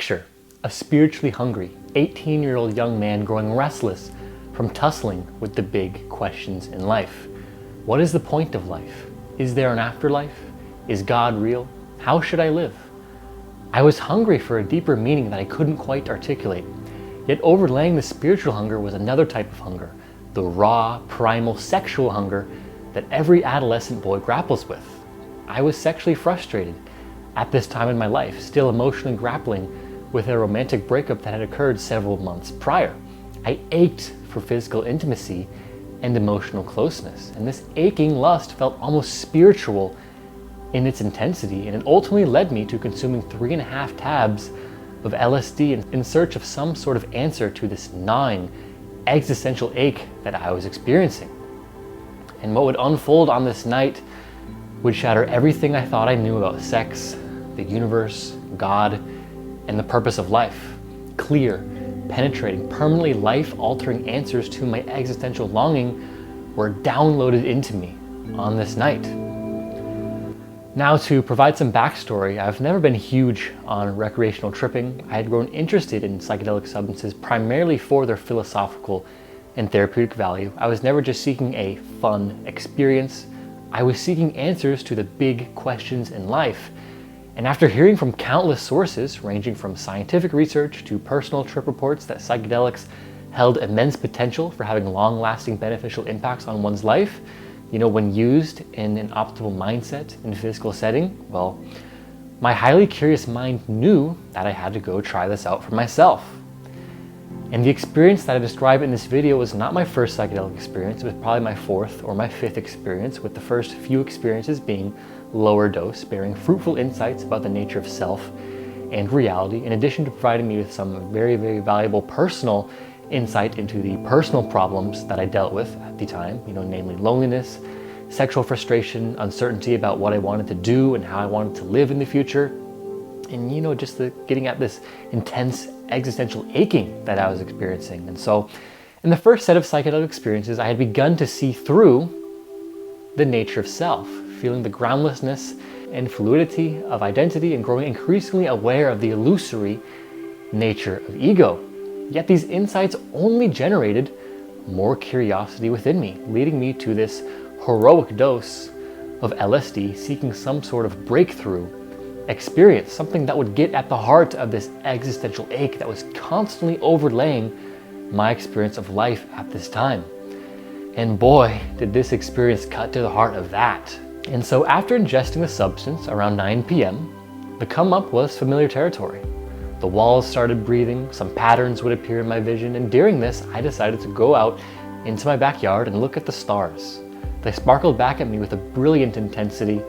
Picture a spiritually hungry 18-year-old young man growing restless from tussling with the big questions in life. What is the point of life? Is there an afterlife? Is God real? How should I live? I was hungry for a deeper meaning that I couldn't quite articulate. Yet overlaying the spiritual hunger was another type of hunger, the raw, primal sexual hunger that every adolescent boy grapples with. I was sexually frustrated at this time in my life, still emotionally grappling with a romantic breakup that had occurred several months prior. I ached for physical intimacy and emotional closeness, and this aching lust felt almost spiritual in its intensity, and it ultimately led me to consuming 3.5 tabs of LSD in search of some sort of answer to this gnawing, existential ache that I was experiencing. And what would unfold on this night would shatter everything I thought I knew about sex, the universe, God, and the purpose of life. Clear, penetrating, permanently life-altering answers to my existential longing were downloaded into me on this night. Now, to provide some backstory, I've never been huge on recreational tripping. I had grown interested in psychedelic substances primarily for their philosophical and therapeutic value. I was never just seeking a fun experience. I was seeking answers to the big questions in life. And after hearing from countless sources, ranging from scientific research to personal trip reports that psychedelics held immense potential for having long-lasting beneficial impacts on one's life, when used in an optimal mindset in a physical setting, well, my highly curious mind knew that I had to go try this out for myself. And the experience that I describe in this video was not my first psychedelic experience. It was probably my 4th or my 5th experience, with the first few experiences being lower dose, bearing fruitful insights about the nature of self and reality, in addition to providing me with some very, very valuable personal insight into the personal problems that I dealt with at the time, namely loneliness, sexual frustration, uncertainty about what I wanted to do and how I wanted to live in the future, and just getting at this intense existential aching that I was experiencing. And so in the first set of psychedelic experiences, I had begun to see through the nature of self, feeling the groundlessness and fluidity of identity and growing increasingly aware of the illusory nature of ego. Yet these insights only generated more curiosity within me, leading me to this heroic dose of LSD, seeking some sort of breakthrough experience, something that would get at the heart of this existential ache that was constantly overlaying my experience of life at this time. And boy, did this experience cut to the heart of that. And so after ingesting the substance around 9 p.m., the come up was familiar territory. The walls started breathing, some patterns would appear in my vision, and during this, I decided to go out into my backyard and look at the stars. They sparkled back at me with a brilliant intensity,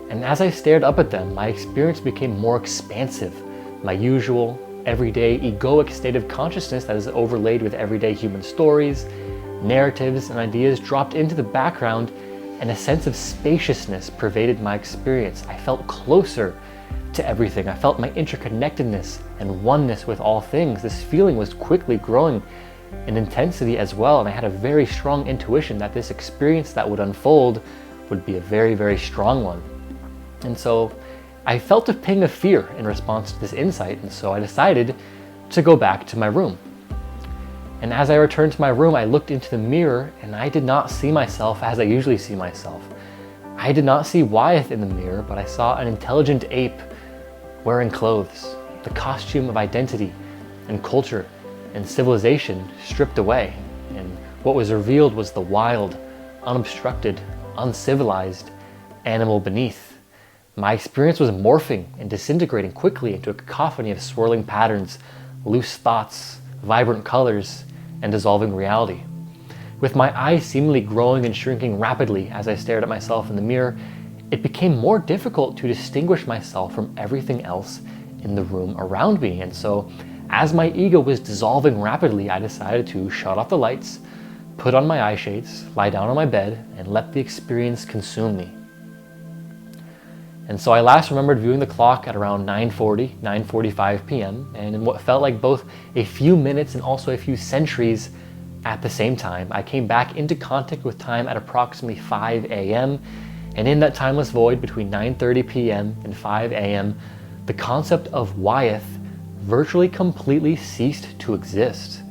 and as I stared up at them, my experience became more expansive. My usual, everyday, egoic state of consciousness that is overlaid with everyday human stories, narratives, and ideas dropped into the background, and a sense of spaciousness pervaded my experience. I felt closer to everything. I felt my interconnectedness and oneness with all things. This feeling was quickly growing in intensity as well, and I had a very strong intuition that this experience that would unfold would be a very, very strong one. And so I felt a ping of fear in response to this insight, and so I decided to go back to my room. And as I returned to my room, I looked into the mirror, and I did not see myself as I usually see myself. I did not see Wyeth in the mirror, but I saw an intelligent ape wearing clothes, the costume of identity and culture and civilization stripped away. And what was revealed was the wild, unobstructed, uncivilized animal beneath. My experience was morphing and disintegrating quickly into a cacophony of swirling patterns, loose thoughts, vibrant colors, and dissolving reality. With my eyes seemingly growing and shrinking rapidly as I stared at myself in the mirror, it became more difficult to distinguish myself from everything else in the room around me. And so, as my ego was dissolving rapidly, I decided to shut off the lights, put on my eye shades, lie down on my bed, and let the experience consume me. And so I last remembered viewing the clock at around 9:45 p.m. and in what felt like both a few minutes and also a few centuries at the same time, I came back into contact with time at approximately 5 a.m. And in that timeless void between 9:30 p.m. and 5 a.m., the concept of Wyeth virtually completely ceased to exist.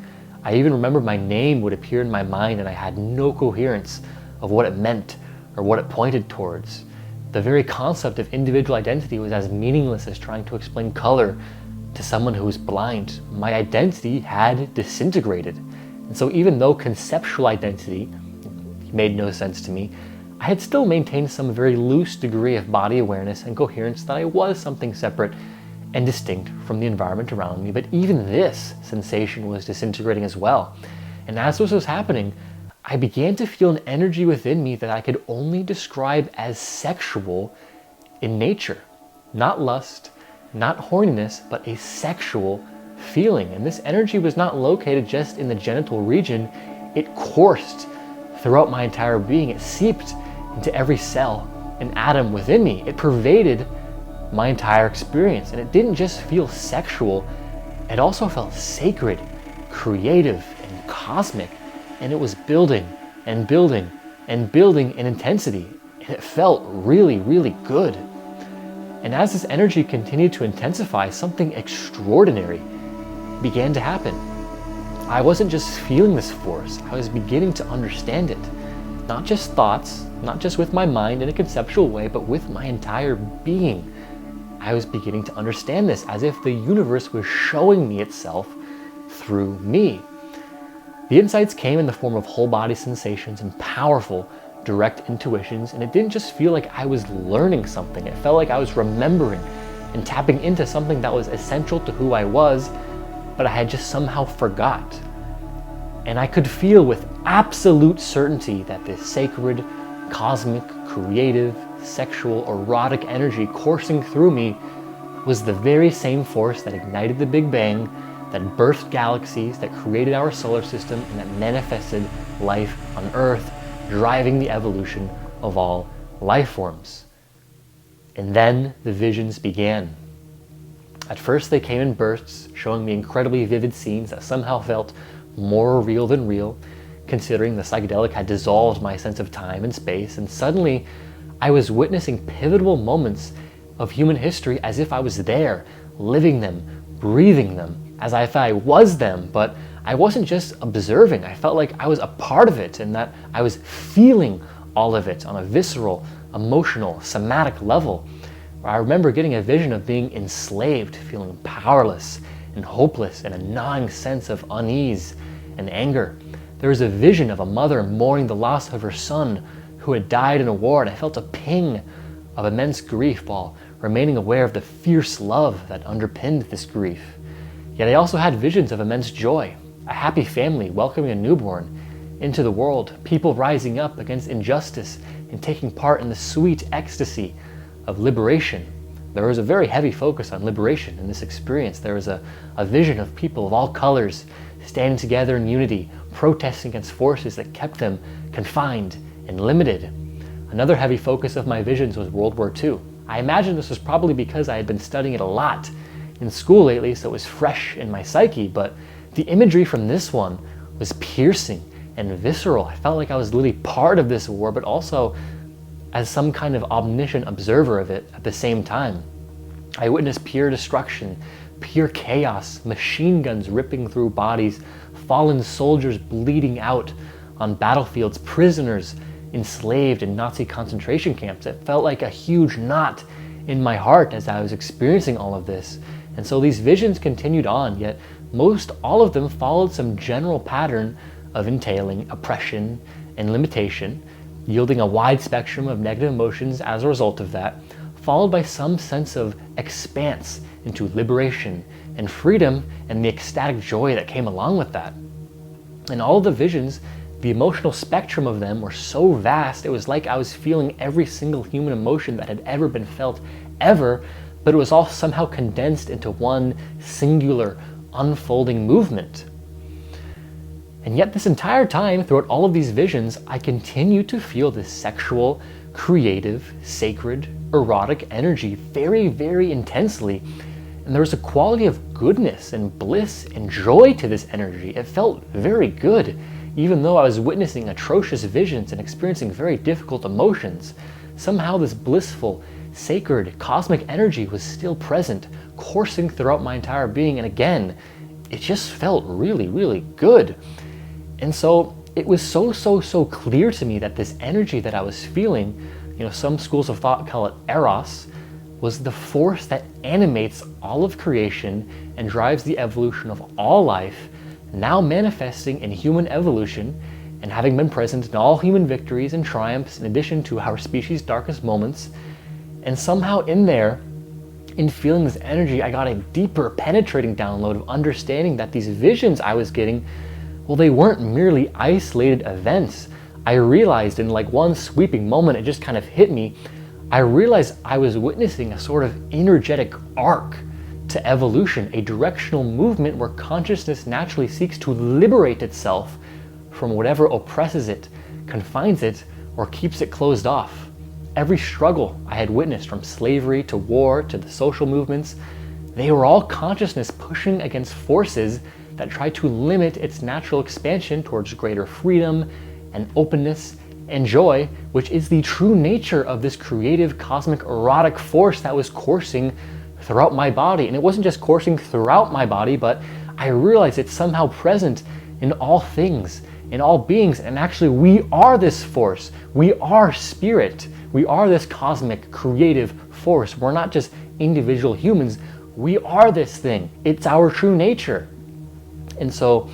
I even remember my name would appear in my mind and I had no coherence of what it meant or what it pointed towards. The very concept of individual identity was as meaningless as trying to explain color to someone who was blind. My identity had disintegrated. And so even though conceptual identity made no sense to me, I had still maintained some very loose degree of body awareness and coherence that I was something separate and distinct from the environment around me. But even this sensation was disintegrating as well. And as this was happening, I began to feel an energy within me that I could only describe as sexual in nature. Not lust, not horniness, but a sexual feeling. And this energy was not located just in the genital region. It coursed throughout my entire being. It seeped into every cell and atom within me. It pervaded my entire experience. And it didn't just feel sexual, it also felt sacred, creative, and cosmic. And it was building and building and building in intensity. And it felt really, really good. And as this energy continued to intensify, something extraordinary began to happen. I wasn't just feeling this force, I was beginning to understand it. Not just thoughts, not just with my mind in a conceptual way, but with my entire being. I was beginning to understand this as if the universe was showing me itself through me. The insights came in the form of whole body sensations and powerful, direct intuitions, and it didn't just feel like I was learning something. It felt like I was remembering and tapping into something that was essential to who I was, but I had just somehow forgot. And I could feel with absolute certainty that this sacred, cosmic, creative, sexual, erotic energy coursing through me was the very same force that ignited the Big Bang, that birthed galaxies, that created our solar system, and that manifested life on Earth, driving the evolution of all life forms. And then the visions began. At first they came in bursts, showing me incredibly vivid scenes that somehow felt more real than real, considering the psychedelic had dissolved my sense of time and space, and suddenly I was witnessing pivotal moments of human history as if I was there, living them, breathing them, as if I was them, but I wasn't just observing. I felt like I was a part of it and that I was feeling all of it on a visceral, emotional, somatic level. I remember getting a vision of being enslaved, feeling powerless and hopeless and a gnawing sense of unease and anger. There was a vision of a mother mourning the loss of her son who had died in a war, and I felt a ping of immense grief while remaining aware of the fierce love that underpinned this grief. Yet I also had visions of immense joy, a happy family welcoming a newborn into the world, people rising up against injustice and taking part in the sweet ecstasy of liberation. There was a very heavy focus on liberation in this experience. There was a vision of people of all colors standing together in unity, protesting against forces that kept them confined and limited. Another heavy focus of my visions was World War II. I imagine this was probably because I had been studying it a lot in school lately, so it was fresh in my psyche, but the imagery from this one was piercing and visceral. I felt like I was literally part of this war, but also as some kind of omniscient observer of it at the same time. I witnessed pure destruction, pure chaos, machine guns ripping through bodies, fallen soldiers bleeding out on battlefields, prisoners enslaved in Nazi concentration camps. It felt like a huge knot in my heart as I was experiencing all of this. And so these visions continued on, yet most all of them followed some general pattern of entailing oppression and limitation, yielding a wide spectrum of negative emotions as a result of that, followed by some sense of expanse into liberation and freedom and the ecstatic joy that came along with that. And all of the visions, the emotional spectrum of them were so vast, it was like I was feeling every single human emotion that had ever been felt, ever, but it was all somehow condensed into one singular, unfolding movement. And yet this entire time, throughout all of these visions, I continued to feel this sexual, creative, sacred, erotic energy very, very intensely. And there was a quality of goodness and bliss and joy to this energy. It felt very good, even though I was witnessing atrocious visions and experiencing very difficult emotions. Somehow this blissful, sacred cosmic energy was still present, coursing throughout my entire being. And again, it just felt really, really good. And so it was so clear to me that this energy that I was feeling, some schools of thought call it eros, was the force that animates all of creation and drives the evolution of all life, now manifesting in human evolution and having been present in all human victories and triumphs, in addition to our species' darkest moments. And somehow in there, in feeling this energy, I got a deeper penetrating download of understanding that these visions I was getting, well, they weren't merely isolated events. I realized in like one sweeping moment, it just kind of hit me. I realized I was witnessing a sort of energetic arc to evolution, a directional movement where consciousness naturally seeks to liberate itself from whatever oppresses it, confines it, or keeps it closed off. Every struggle I had witnessed, from slavery to war to the social movements, they were all consciousness pushing against forces that try to limit its natural expansion towards greater freedom and openness and joy, which is the true nature of this creative cosmic erotic force that was coursing throughout my body. And it wasn't just coursing throughout my body, but I realized it's somehow present in all things, in all beings. And actually, we are this force. We are spirit. We are this cosmic creative force. We're not just individual humans. We are this thing. It's our true nature. And so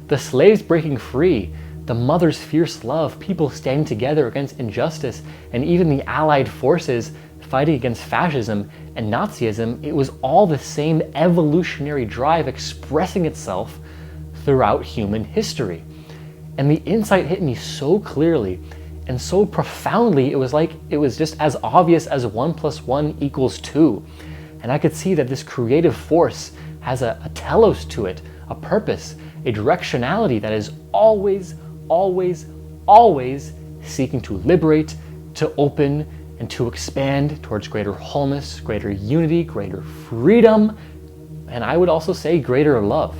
the slaves breaking free, the mother's fierce love, people standing together against injustice, and even the allied forces fighting against fascism and Nazism, it was all the same evolutionary drive expressing itself throughout human history. And the insight hit me so clearly and so profoundly, it was like it was just as obvious as 1 + 1 = 2. And I could see that this creative force has a telos to it, a purpose, a directionality that is always seeking to liberate, to open, and to expand towards greater wholeness, greater unity, greater freedom, and I would also say greater love.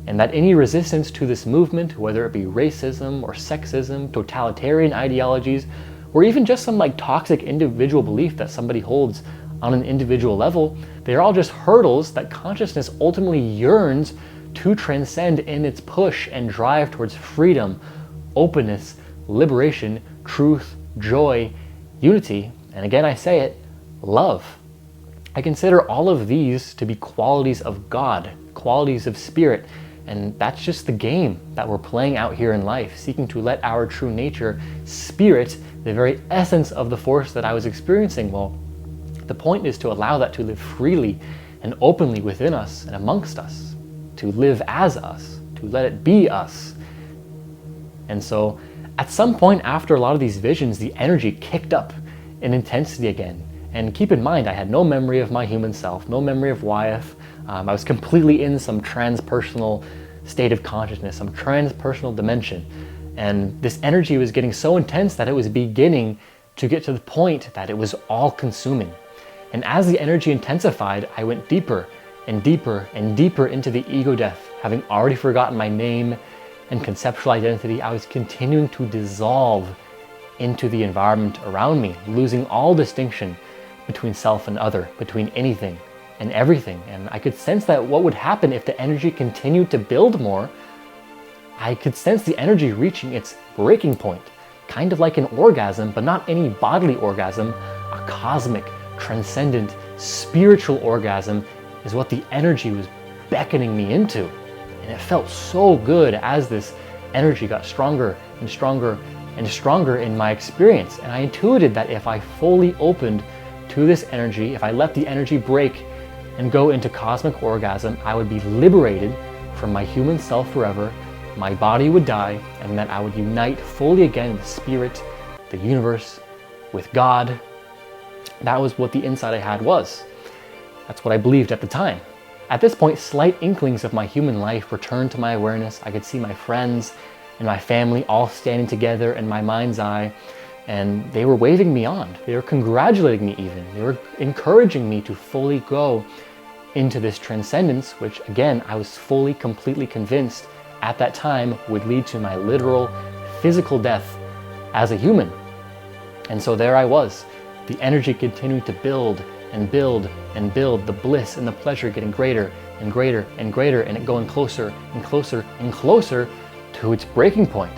And that any resistance to this movement, whether it be racism or sexism, totalitarian ideologies, or even just some like toxic individual belief that somebody holds on an individual level, they're all just hurdles that consciousness ultimately yearns to transcend in its push and drive towards freedom, openness, liberation, truth, joy, unity, and again I say it, love. I consider all of these to be qualities of God, qualities of spirit, and that's just the game that we're playing out here in life, seeking to let our true nature, spirit, the very essence of the force that I was experiencing, well, the point is to allow that to live freely and openly within us and amongst us, to live as us, to let it be us. And so at some point after a lot of these visions, the energy kicked up in intensity again. And keep in mind, I had no memory of my human self, no memory of Wyeth. I was completely in some transpersonal state of consciousness, some transpersonal dimension. And this energy was getting so intense that it was beginning to get to the point that it was all consuming. And as the energy intensified, I went deeper and deeper and deeper into the ego death. Having already forgotten my name and conceptual identity, I was continuing to dissolve into the environment around me, losing all distinction between self and other, between anything and everything. And I could sense that what would happen if the energy continued to build more, I could sense the energy reaching its breaking point, kind of like an orgasm, but not any bodily orgasm, a cosmic, transcendent, spiritual orgasm is what the energy was beckoning me into. And it felt so good as this energy got stronger and stronger and stronger in my experience. And I intuited that if I fully opened to this energy, if I let the energy break and go into cosmic orgasm, I would be liberated from my human self forever, my body would die, and that I would unite fully again with spirit, the universe, with God. That was what the insight I had was. That's what I believed at the time. At this point, slight inklings of my human life returned to my awareness. I could see my friends and my family all standing together in my mind's eye, and they were waving me on. They were congratulating me even. They were encouraging me to fully go into this transcendence, which again, I was fully, completely convinced at that time would lead to my literal physical death as a human. And so there I was, the energy continued to build and build and build, the bliss and the pleasure getting greater and greater and greater, and it going closer and closer and closer to its breaking point.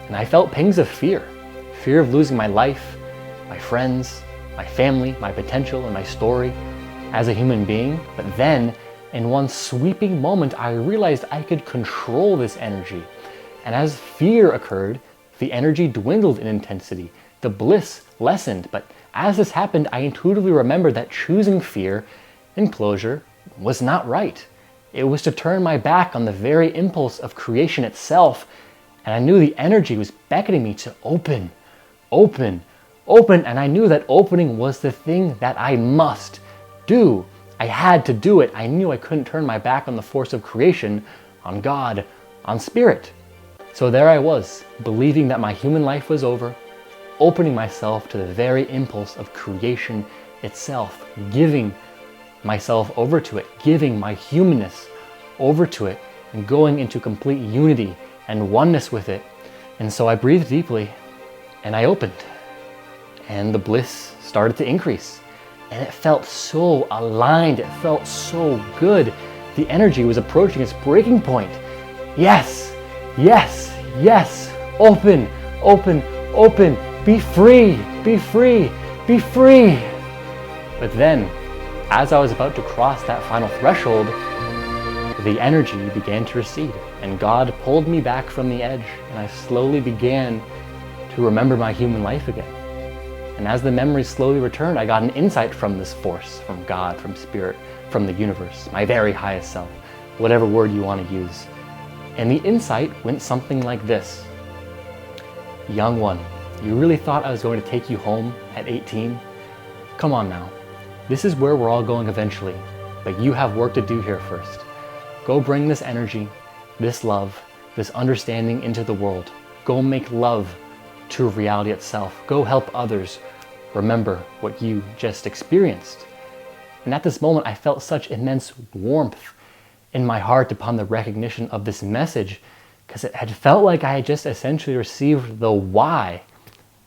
And I felt pangs of fear of losing my life, my friends, my family, my potential, and my story as a human being. But then, in one sweeping moment, I realized I could control this energy. And as fear occurred, the energy dwindled in intensity, the bliss lessened. But as this happened, I intuitively remembered that choosing fear and closure was not right. It was to turn my back on the very impulse of creation itself. And I knew the energy was beckoning me to open, and I knew that opening was the thing that I must do. I had to do it. I knew I couldn't turn my back on the force of creation, on God, on spirit. So there I was, believing that my human life was over, opening myself to the very impulse of creation itself, giving myself over to it, giving my humanness over to it, and going into complete unity and oneness with it. And so I breathed deeply and I opened, and the bliss started to increase, and it felt so aligned. It felt so good. The energy was approaching its breaking point. Yes, yes, yes. Open, open, open. Be free, be free, be free. But then, as I was about to cross that final threshold, the energy began to recede, and God pulled me back from the edge, and I slowly began to remember my human life again. And as the memories slowly returned, I got an insight from this force, from God, from spirit, from the universe, my very highest self, whatever word you want to use. And the insight went something like this. Young one, you really thought I was going to take you home at 18? Come on now. This is where we're all going eventually, but you have work to do here first. Go bring this energy, this love, this understanding into the world. Go make love to reality itself. Go help others remember what you just experienced. And at this moment, I felt such immense warmth in my heart upon the recognition of this message, because it had felt like I had just essentially received the why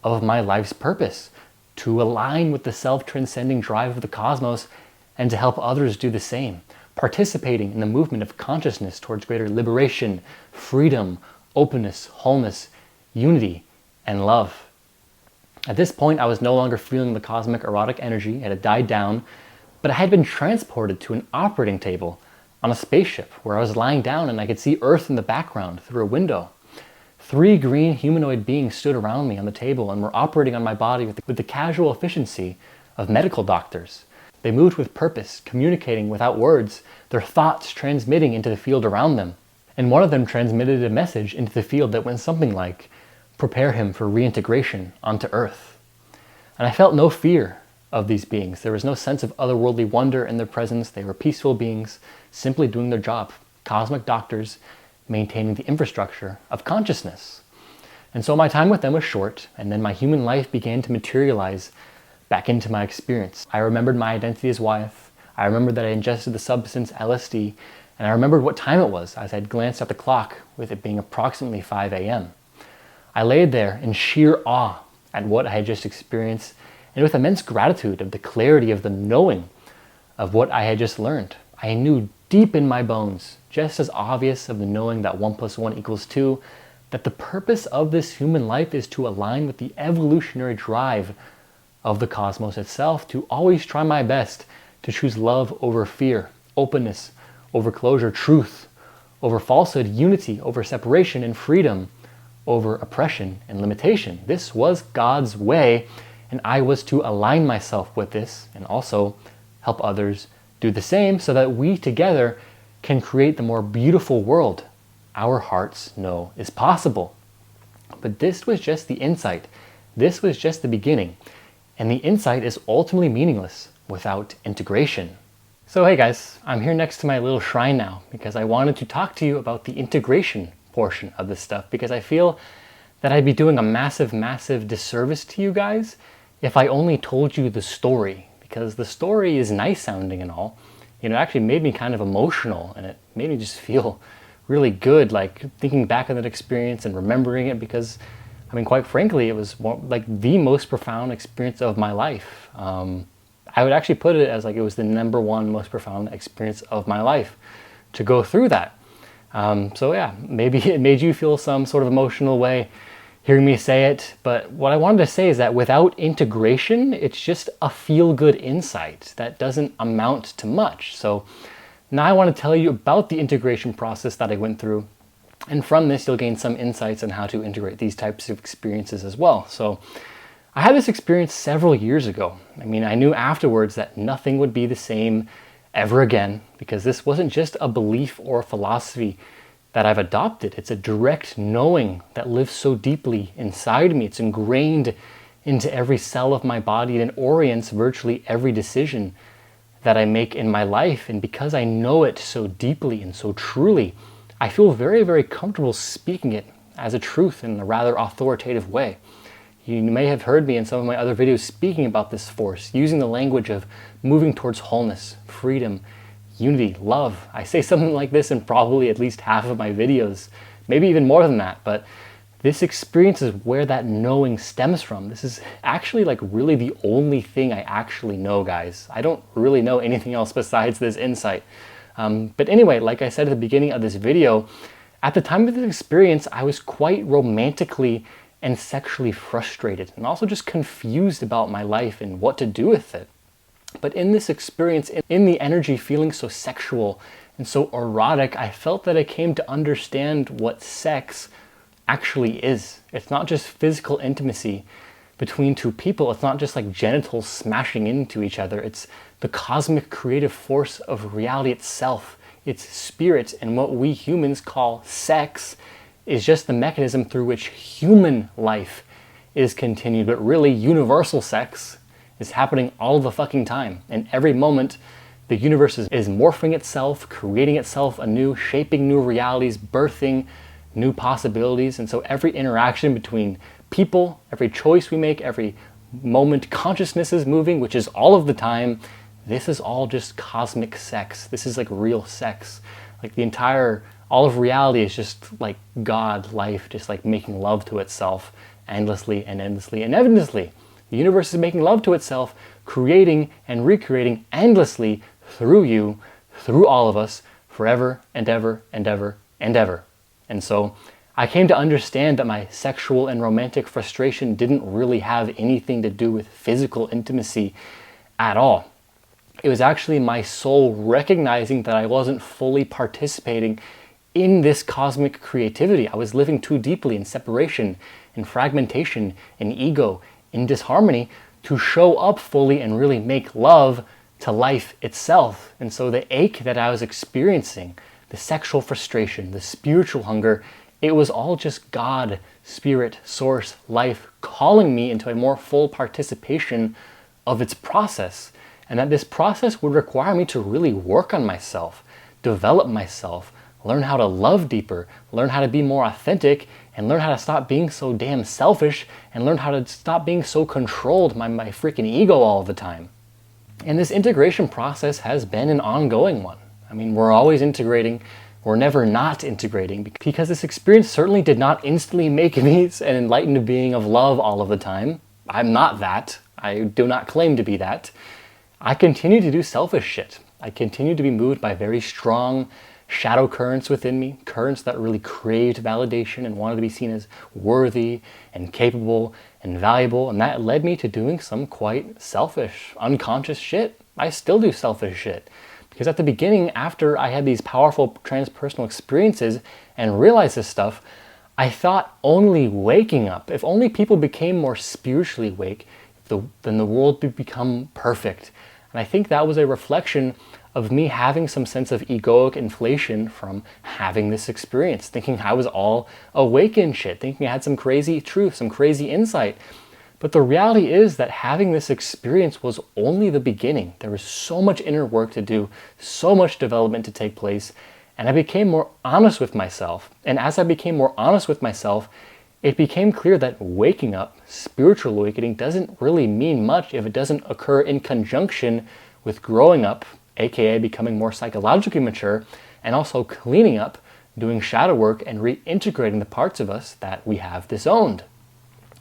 of my life's purpose, to align with the self-transcending drive of the cosmos and to help others do the same, participating in the movement of consciousness towards greater liberation, freedom, openness, wholeness, unity, and love. At this point, I was no longer feeling the cosmic erotic energy. It had died down, but I had been transported to an operating table on a spaceship where I was lying down and I could see Earth in the background through a window. 3 green humanoid beings stood around me on the table and were operating on my body with the casual efficiency of medical doctors. They moved with purpose, communicating without words, their thoughts transmitting into the field around them. And one of them transmitted a message into the field that went something like, prepare him for reintegration onto Earth. And I felt no fear of these beings. There was no sense of otherworldly wonder in their presence. They were peaceful beings, simply doing their job. Cosmic doctors maintaining the infrastructure of consciousness. And so my time with them was short, and then my human life began to materialize back into my experience. I remembered my identity as Wyeth. I remembered that I ingested the substance LSD, and I remembered what time it was as I'd glanced at the clock, with it being approximately 5 a.m. I laid there in sheer awe at what I had just experienced, and with immense gratitude of the clarity of the knowing of what I had just learned. I knew deep in my bones, just as obvious of the knowing that 1 + 1 = 2, that the purpose of this human life is to align with the evolutionary drive of the cosmos itself, to always try my best to choose love over fear, openness over closure, truth over falsehood, unity over separation, and freedom over oppression and limitation. This was God's way, and I was to align myself with this and also help others do the same, so that we together can create the more beautiful world our hearts know is possible. But this was just the insight. This was just the beginning. And the insight is ultimately meaningless without integration. So hey guys, I'm here next to my little shrine now because I wanted to talk to you about the integration portion of this stuff, because I feel that I'd be doing a massive, massive disservice to you guys if I only told you the story, because the story is nice sounding and all. You know, it actually made me kind of emotional, and it made me just feel really good, like thinking back on that experience and remembering it, because I mean, quite frankly, it was more like the most profound experience of my life. I would actually put it as like it was the number one most profound experience of my life to go through that. So yeah, maybe it made you feel some sort of emotional way hearing me say it, but what I wanted to say is that without integration, it's just a feel-good insight that doesn't amount to much. So now I want to tell you about the integration process that I went through. And from this, you'll gain some insights on how to integrate these types of experiences as well. So I had this experience several years ago. I mean, I knew afterwards that nothing would be the same ever again, because this wasn't just a belief or a philosophy that I've adopted. It's a direct knowing that lives so deeply inside me. It's ingrained into every cell of my body and it orients virtually every decision that I make in my life. And because I know it so deeply and so truly, I feel very, very comfortable speaking it as a truth in a rather authoritative way. You may have heard me in some of my other videos speaking about this force, using the language of moving towards wholeness, freedom, unity, love. I say something like this in probably at least half of my videos, maybe even more than that, but this experience is where that knowing stems from. This is actually like really the only thing I actually know, guys. I don't really know anything else besides this insight. But anyway, like I said at the beginning of this video, at the time of this experience, I was quite romantically and sexually frustrated and also just confused about my life and what to do with it. But in this experience, in the energy feeling so sexual and so erotic, I felt that I came to understand what sex actually is. It's not just physical intimacy between two people. It's not just like genitals smashing into each other. It's the cosmic creative force of reality itself. It's spirit, and what we humans call sex is just the mechanism through which human life is continued. But really, universal sex is happening all the fucking time. And every moment, the universe is morphing itself, creating itself anew, shaping new realities, birthing new possibilities. And so every interaction between people, every choice we make, every moment consciousness is moving, which is all of the time, this is all just cosmic sex. This is like real sex. Like all of reality is just like God, life, just like making love to itself endlessly and endlessly and endlessly. The universe is making love to itself, creating and recreating endlessly through you, through all of us, forever and ever and ever and ever. And so I came to understand that my sexual and romantic frustration didn't really have anything to do with physical intimacy at all. It was actually my soul recognizing that I wasn't fully participating in this cosmic creativity. I was living too deeply in separation, in fragmentation, in ego, in disharmony to show up fully and really make love to life itself. And so the ache that I was experiencing, the sexual frustration, the spiritual hunger, it was all just God, spirit, source, life calling me into a more full participation of its process. And that this process would require me to really work on myself, develop myself, learn how to love deeper, learn how to be more authentic, and learn how to stop being so damn selfish, and learn how to stop being so controlled by my freaking ego all the time. And this integration process has been an ongoing one. I mean, we're always integrating. We're never not integrating, because this experience certainly did not instantly make me an enlightened being of love all of the time. I'm not that. I do not claim to be that. I continue to do selfish shit. I continue to be moved by very strong shadow currents within me, currents that really craved validation and wanted to be seen as worthy and capable and valuable, and that led me to doing some quite selfish, unconscious shit. I still do selfish shit. Because at the beginning, after I had these powerful transpersonal experiences and realized this stuff, I thought only waking up, if only people became more spiritually awake, then the world would become perfect. And I think that was a reflection of me having some sense of egoic inflation from having this experience, thinking I was all awake and shit, thinking I had some crazy truth, some crazy insight. But the reality is that having this experience was only the beginning. There was so much inner work to do, so much development to take place, and I became more honest with myself. And as I became more honest with myself, it became clear that waking up, spiritual awakening, doesn't really mean much if it doesn't occur in conjunction with growing up, aka becoming more psychologically mature, and also cleaning up, doing shadow work, and reintegrating the parts of us that we have disowned.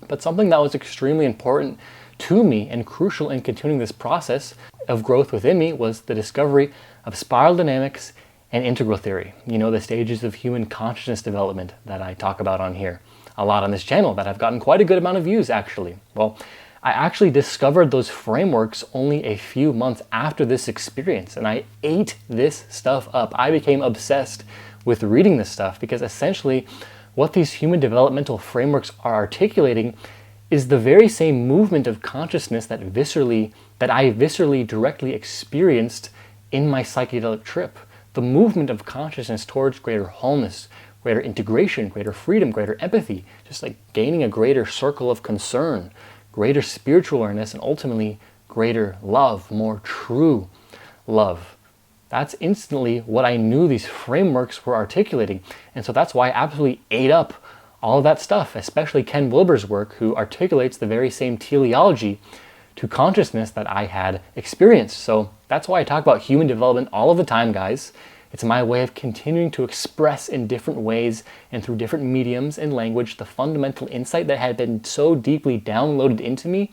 But something that was extremely important to me and crucial in continuing this process of growth within me was the discovery of spiral dynamics and integral theory. You know, the stages of human consciousness development that I talk about on here a lot on this channel that have gotten quite a good amount of views actually. Well, I actually discovered those frameworks only a few months after this experience, and I ate this stuff up. I became obsessed with reading this stuff because essentially what these human developmental frameworks are articulating is the very same movement of consciousness that I viscerally directly experienced in my psychedelic trip. The movement of consciousness towards greater wholeness, greater integration, greater freedom, greater empathy, just like gaining a greater circle of concern, greater spiritual awareness, and ultimately greater love, more true love. That's instantly what I knew these frameworks were articulating. And so that's why I absolutely ate up all of that stuff, especially Ken Wilber's work, who articulates the very same teleology to consciousness that I had experienced. So that's why I talk about human development all of the time, guys. It's my way of continuing to express in different ways and through different mediums and language the fundamental insight that had been so deeply downloaded into me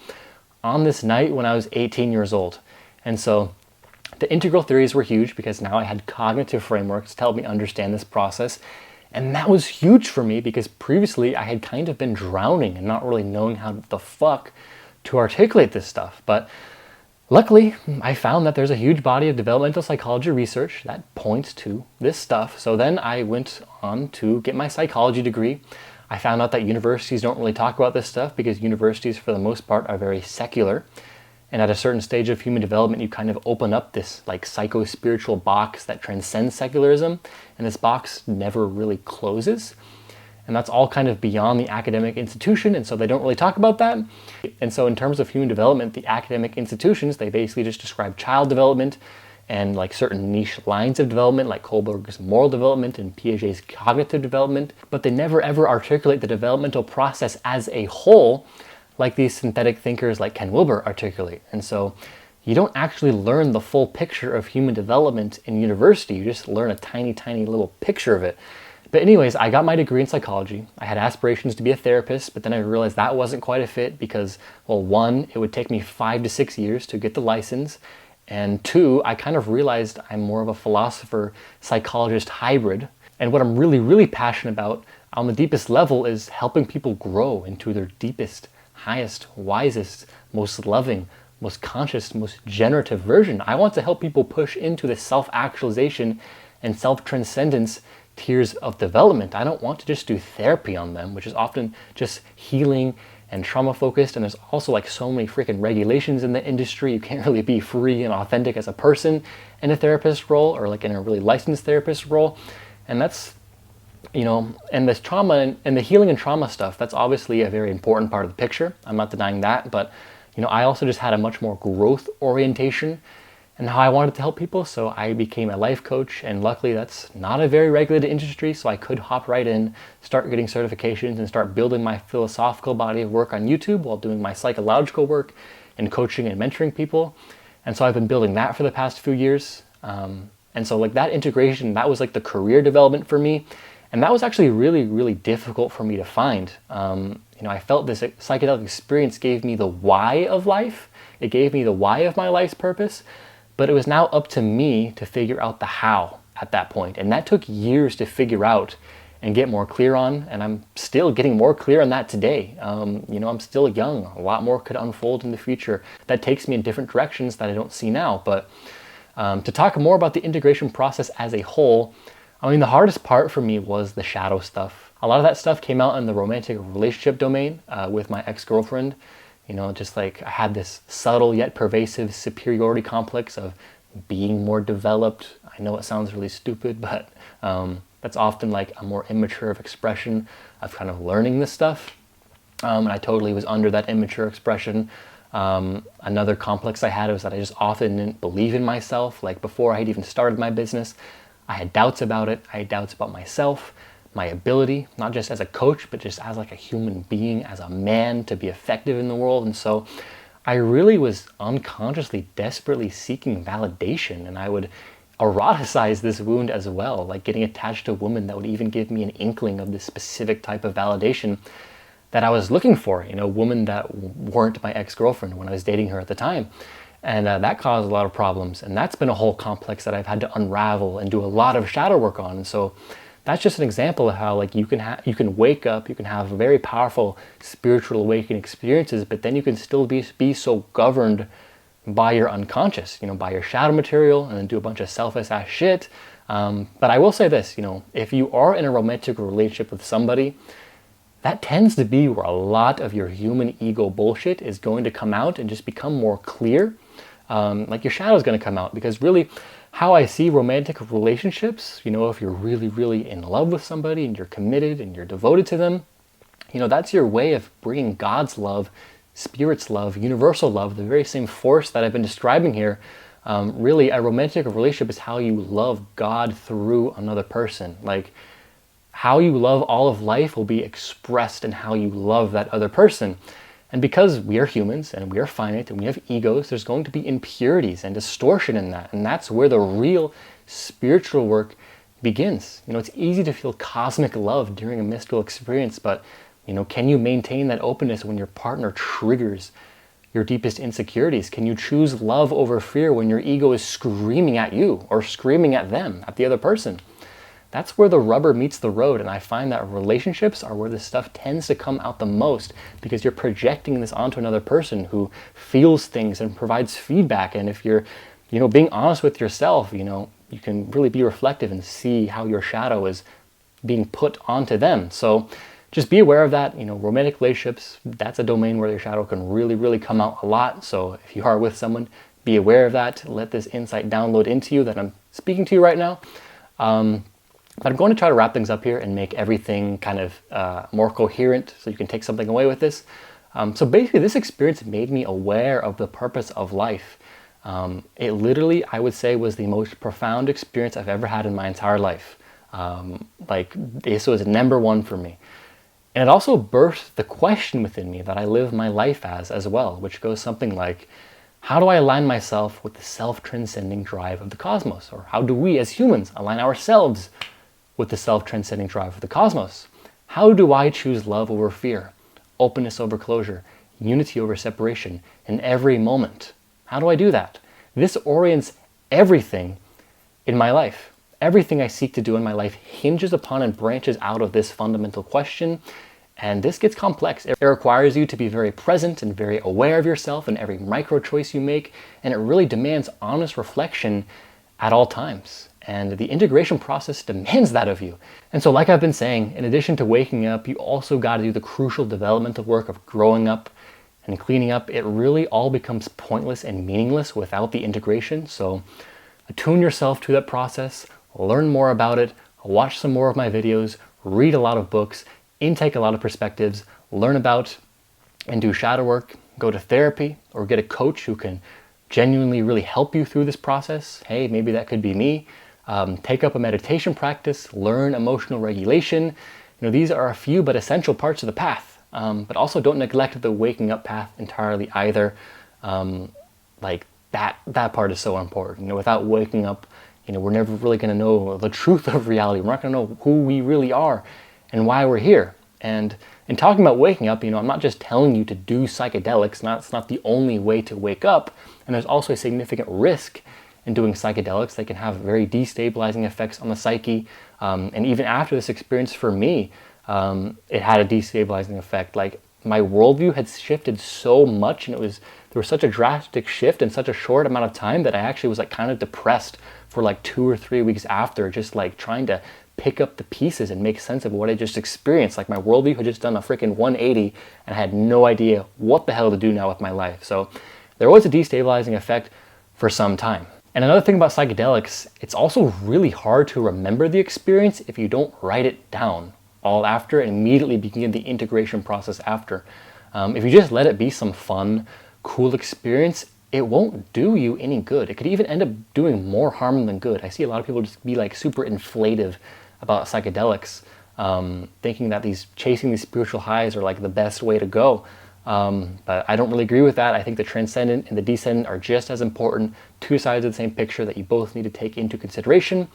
on this night when I was 18 years old. And so the integral theories were huge because now I had cognitive frameworks to help me understand this process. And that was huge for me because previously I had kind of been drowning and not really knowing how the fuck to articulate this stuff. But luckily, I found that there's a huge body of developmental psychology research that points to this stuff. So then I went on to get my psychology degree. I found out that universities don't really talk about this stuff because universities, for the most part, are very secular. And at a certain stage of human development, you kind of open up this like psycho-spiritual box that transcends secularism. And this box never really closes. And that's all kind of beyond the academic institution, and so they don't really talk about that. And so in terms of human development, the academic institutions, they basically just describe child development and like certain niche lines of development, like Kohlberg's moral development and Piaget's cognitive development, but they never ever articulate the developmental process as a whole, like these synthetic thinkers like Ken Wilber articulate. And so you don't actually learn the full picture of human development in university, you just learn a tiny, tiny little picture of it. But anyways, I got my degree in psychology. I had aspirations to be a therapist, but then I realized that wasn't quite a fit because, well, one, it would take me 5 to 6 years to get the license. And two, I kind of realized I'm more of a philosopher, psychologist hybrid. And what I'm really, really passionate about on the deepest level is helping people grow into their deepest, highest, wisest, most loving, most conscious, most generative version. I want to help people push into the self-actualization and self-transcendence tiers of development. I don't want to just do therapy on them, which is often just healing and trauma focused. And there's also like so many freaking regulations in the industry. You can't really be free and authentic as a person in a therapist role or like in a really licensed therapist role. And that's, you know, and this trauma and the healing and trauma stuff, that's obviously a very important part of the picture. I'm not denying that, but you know, I also just had a much more growth orientation and how I wanted to help people. So I became a life coach, and luckily that's not a very regulated industry, so I could hop right in, start getting certifications, and start building my philosophical body of work on YouTube while doing my psychological work and coaching and mentoring people. And so I've been building that for the past few years. And so like that integration, that was like the career development for me. And that was actually really, really difficult for me to find. You know, I felt this psychedelic experience gave me the why of life. It gave me the why of my life's purpose. But it was now up to me to figure out the how at that point. And that took years to figure out and get more clear on. And I'm still getting more clear on that today. You know, I'm still young. A lot more could unfold in the future that takes me in different directions that I don't see now. But to talk more about the integration process as a whole, I mean, the hardest part for me was the shadow stuff. A lot of that stuff came out in the romantic relationship domain with my ex-girlfriend. You know, just like I had this subtle yet pervasive superiority complex of being more developed. I know it sounds really stupid, but that's often like a more immature of expression of kind of learning this stuff. And I totally was under that immature expression. Another complex I had was that I just often didn't believe in myself. Like before I had even started my business, I had doubts about it. I had doubts about myself, my ability, not just as a coach, but just as like a human being, as a man to be effective in the world. And so I really was unconsciously, desperately seeking validation. And I would eroticize this wound as well, like getting attached to a woman that would even give me an inkling of this specific type of validation that I was looking for, women that weren't my ex-girlfriend when I was dating her at the time. And that caused a lot of problems. And that's been a whole complex that I've had to unravel and do a lot of shadow work on. And so that's just an example of how you can wake up, you can have very powerful spiritual awakening experiences, but then you can still be so governed by your unconscious, by your shadow material, and then do a bunch of selfish ass shit. But I will say this, if you are in a romantic relationship with somebody, that tends to be where a lot of your human ego bullshit is going to come out and just become more clear. Your shadow is going to come out, because really how I see romantic relationships, if you're really, really in love with somebody and you're committed and you're devoted to them, that's your way of bringing God's love, Spirit's love, universal love, the very same force that I've been describing here. Really, a romantic relationship is how you love God through another person. How you love all of life will be expressed in how you love that other person. And because we are humans and we are finite and we have egos, there's going to be impurities and distortion in that. And that's where the real spiritual work begins. It's easy to feel cosmic love during a mystical experience, but can you maintain that openness when your partner triggers your deepest insecurities? Can you choose love over fear when your ego is screaming at you or screaming at them, at the other person? That's where the rubber meets the road, and I find that relationships are where this stuff tends to come out the most, because you're projecting this onto another person who feels things and provides feedback. And if you're, being honest with yourself, you can really be reflective and see how your shadow is being put onto them. So just be aware of that. Romantic relationships, that's a domain where your shadow can really, really come out a lot. So if you are with someone, be aware of that. Let this insight download into you that I'm speaking to you right now. But I'm going to try to wrap things up here and make everything kind of more coherent so you can take something away with this. So basically, this experience made me aware of the purpose of life. It literally, I would say, was the most profound experience I've ever had in my entire life. This was number one for me. And it also birthed the question within me that I live my life as well, which goes something like, how do I align myself with the self-transcending drive of the cosmos? Or how do we as humans align ourselves with the self-transcending drive of the cosmos? How do I choose love over fear, openness over closure, unity over separation in every moment? How do I do that? This orients everything in my life. Everything I seek to do in my life hinges upon and branches out of this fundamental question. And this gets complex. It requires you to be very present and very aware of yourself in every micro choice you make. And it really demands honest reflection at all times. And the integration process demands that of you. And so like I've been saying, in addition to waking up, you also got to do the crucial developmental work of growing up and cleaning up. It really all becomes pointless and meaningless without the integration. So attune yourself to that process, learn more about it, watch some more of my videos, read a lot of books, intake a lot of perspectives, learn about and do shadow work, go to therapy or get a coach who can genuinely really help you through this process. Hey, maybe that could be me. Take up a meditation practice, learn emotional regulation. These are a few but essential parts of the path. But also don't neglect the waking up path entirely either. That part is so important. Without waking up, we're never really going to know the truth of reality. We're not going to know who we really are and why we're here. And in talking about waking up, I'm not just telling you to do psychedelics. It's not the only way to wake up. And there's also a significant risk in doing psychedelics. They can have very destabilizing effects on the psyche. And even after this experience for me, it had a destabilizing effect. My worldview had shifted so much, and there was such a drastic shift in such a short amount of time that I actually was kind of depressed for 2 or 3 weeks after, just trying to pick up the pieces and make sense of what I just experienced. My worldview had just done a freaking 180, and I had no idea what the hell to do now with my life. So there was a destabilizing effect for some time. And another thing about psychedelics, it's also really hard to remember the experience if you don't write it down all after and immediately begin the integration process after. If you just let it be some fun, cool experience, it won't do you any good. It could even end up doing more harm than good. I see a lot of people just be super inflative about psychedelics, thinking that chasing these spiritual highs are the best way to go. But I don't really agree with that. I think the transcendent and the descendant are just as important, two sides of the same picture that you both need to take into consideration.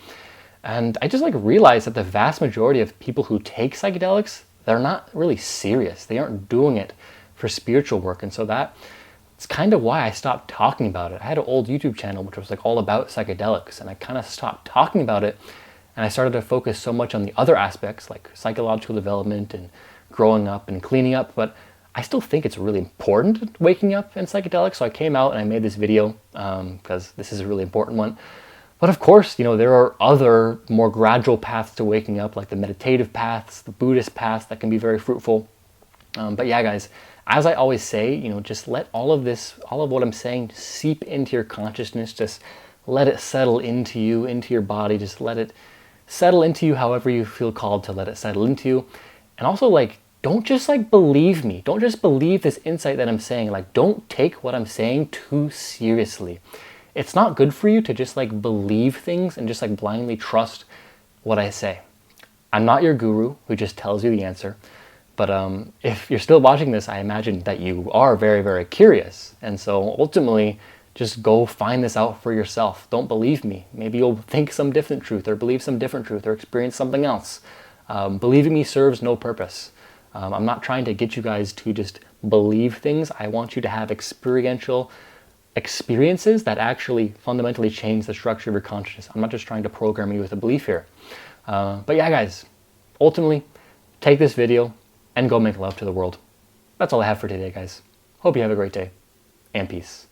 And I just realized that the vast majority of people who take psychedelics, they're not really serious. They aren't doing it for spiritual work. And so it's kind of why I stopped talking about it. I had an old YouTube channel which was like all about psychedelics, and I kind of stopped talking about it, and I started to focus so much on the other aspects like psychological development and growing up and cleaning up. But I still think it's really important waking up in psychedelics. So I came out and I made this video because this is a really important one. But of course, there are other more gradual paths to waking up, like the meditative paths, the Buddhist paths that can be very fruitful. But yeah, guys, as I always say, just let all of what I'm saying seep into your consciousness. Just let it settle into you, into your body. Just let it settle into you however you feel called to let it settle into you. And also, don't just believe me. Don't just believe this insight that I'm saying. Don't take what I'm saying too seriously. It's not good for you to just believe things and just blindly trust what I say. I'm not your guru who just tells you the answer. But if you're still watching this, I imagine that you are very, very curious. And so ultimately, just go find this out for yourself. Don't believe me. Maybe you'll think some different truth or believe some different truth or experience something else. Believing me serves no purpose. I'm not trying to get you guys to just believe things. I want you to have experiential experiences that actually fundamentally change the structure of your consciousness. I'm not just trying to program you with a belief here. But yeah, guys, ultimately, take this video and go make love to the world. That's all I have for today, guys. Hope you have a great day, and peace.